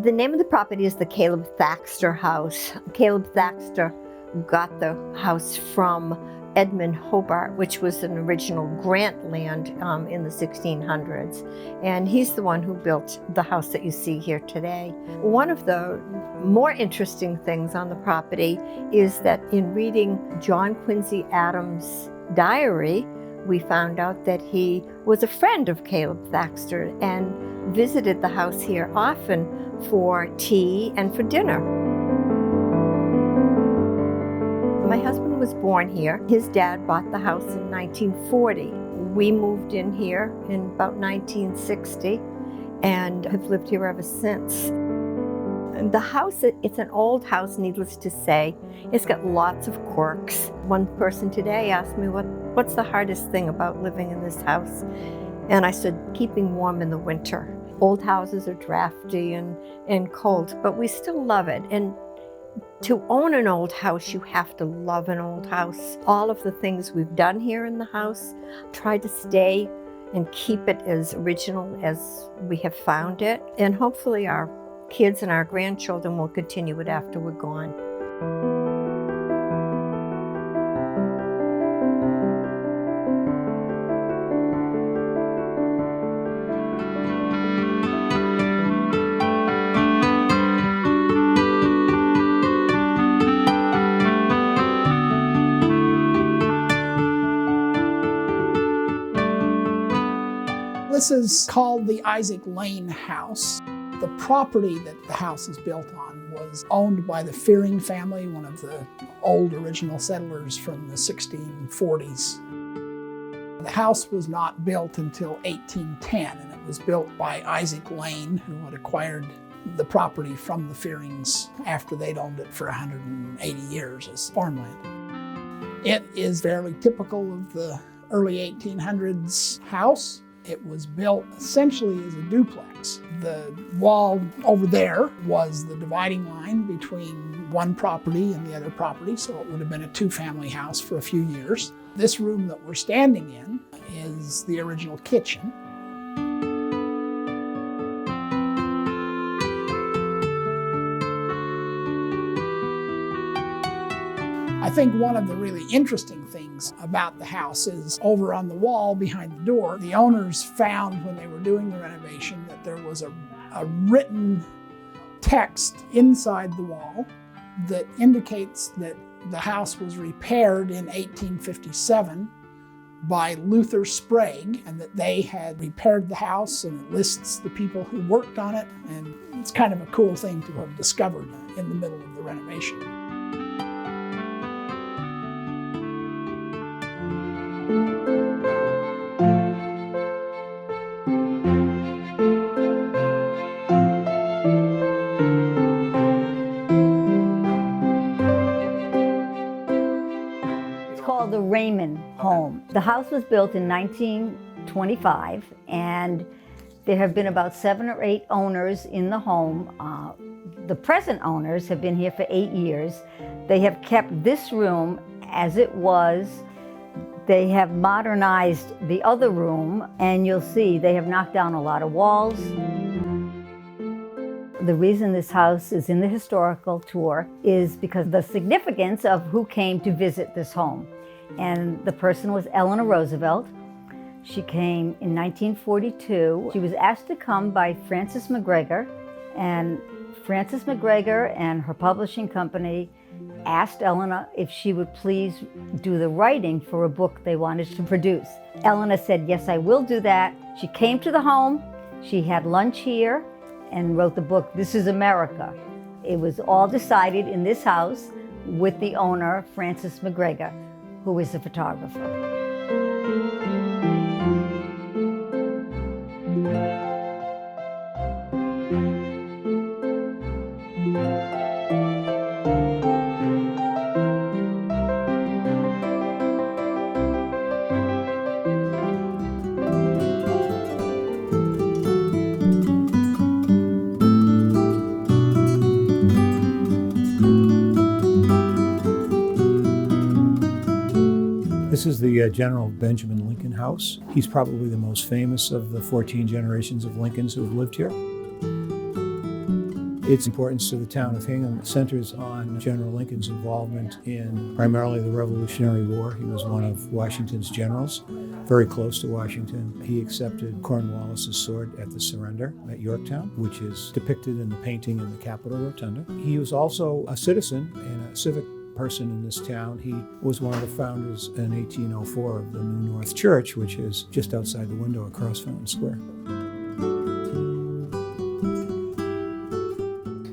The name of the property is the Caleb Thaxter House. Caleb Thaxter got the house from Edmund Hobart, which was an original grant land in the 1600s. And he's the one who built the house that you see here today. One of the more interesting things on the property is that in reading John Quincy Adams' diary, we found out that he was a friend of Caleb Thaxter and visited the house here often for tea and for dinner. My husband was born here. His dad bought the house in 1940. We moved in here in about 1960 and have lived here ever since. And the house, it's an old house, needless to say. It's got lots of quirks. One person today asked me, what's the hardest thing about living in this house? And I said, keeping warm in the winter. Old houses are drafty and cold, but we still love it. And to own an old house, you have to love an old house. All of the things we've done here in the house, try to stay and keep it as original as we have found it. And hopefully our kids and our grandchildren will continue it after we're gone. This is called the Isaac Lane House. The property that the house is built on was owned by the Fearing family, one of the old original settlers from the 1640s. The house was not built until 1810, and it was built by Isaac Lane, who had acquired the property from the Fearings after they'd owned it for 180 years as farmland. It is fairly typical of the early 1800s house. It was built essentially as a duplex. The wall over there was the dividing line between one property and the other property, so it would have been a two-family house for a few years. This room that we're standing in is the original kitchen. I think one of the really interesting things about the house is over on the wall behind the door, the owners found when they were doing the renovation that there was a written text inside the wall that indicates that the house was repaired in 1857 by Luther Sprague, and that they had repaired the house, and it lists the people who worked on it, and it's kind of a cool thing to have discovered in the middle of the renovation. The Raymond home. The house was built in 1925, and there have been about 7 or 8 owners in the home. The present owners have been here for 8 years. They have kept this room as it was. They have modernized the other room, and you'll see they have knocked down a lot of walls. The reason this house is in the historical tour is because of the significance of who came to visit this home. And the person was Eleanor Roosevelt. She came in 1942. She was asked to come by Francis McGregor, and Francis McGregor and her publishing company asked Eleanor if she would please do the writing for a book they wanted to produce. Eleanor said, yes, I will do that. She came to the home, she had lunch here, and wrote the book, This is America. It was all decided in this house with the owner, Francis McGregor, who is a photographer. This is the General Benjamin Lincoln House. He's probably the most famous of the 14 generations of Lincolns who have lived here. Its importance to the town of Hingham centers on General Lincoln's involvement in primarily the Revolutionary War. He was one of Washington's generals, very close to Washington. He accepted Cornwallis's sword at the surrender at Yorktown, which is depicted in the painting in the Capitol Rotunda. He was also a citizen and a civic person in this town. He was one of the founders in 1804 of the New North Church, which is just outside the window across Fountain Square.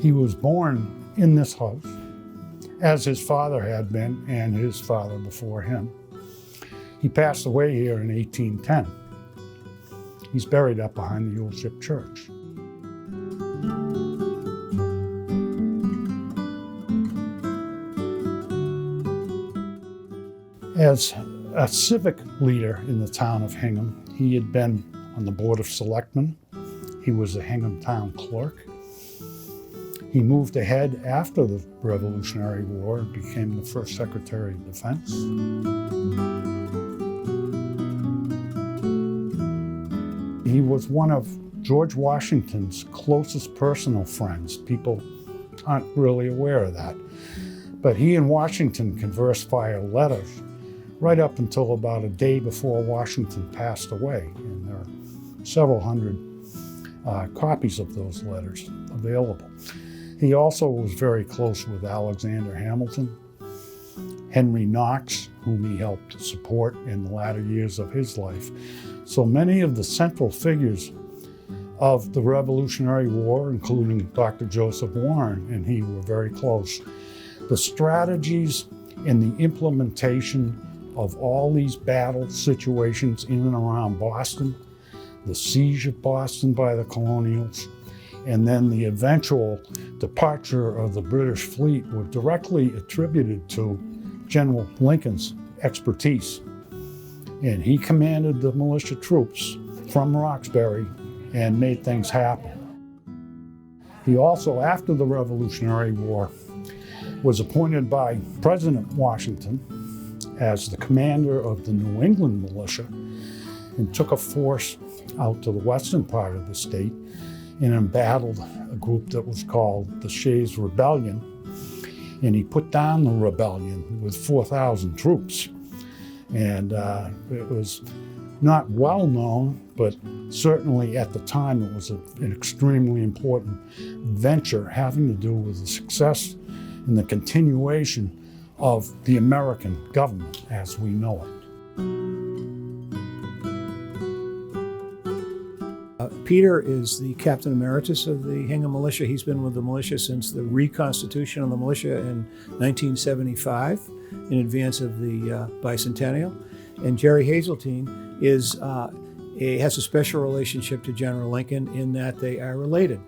He was born in this house, as his father had been and his father before him. He passed away here in 1810. He's buried up behind the Old Ship Church. As a civic leader in the town of Hingham, he had been on the Board of Selectmen. He was a Hingham town clerk. He moved ahead after the Revolutionary War and became the first Secretary of Defense. He was one of George Washington's closest personal friends. People aren't really aware of that. But he and Washington conversed via letters right up until about a day before Washington passed away. And there are several hundred copies of those letters available. He also was very close with Alexander Hamilton, Henry Knox, whom he helped support in the latter years of his life. So many of the central figures of the Revolutionary War, including Dr. Joseph Warren and he, were very close. The strategies and the implementation of all these battle situations in and around Boston, the siege of Boston by the colonials, and then the eventual departure of the British fleet were directly attributed to General Lincoln's expertise. And he commanded the militia troops from Roxbury and made things happen. He also, after the Revolutionary War, was appointed by President Washington as the commander of the New England militia and took a force out to the western part of the state and embattled a group that was called the Shays Rebellion. And he put down the rebellion with 4,000 troops. And it was not well known, but certainly at the time it was an extremely important venture having to do with the success and the continuation of the American government as we know it. Peter is the Captain Emeritus of the Hingham Militia. He's been with the militia since the reconstitution of the militia in 1975, in advance of the bicentennial. And Jerry Hazeltine has a special relationship to General Lincoln in that they are related.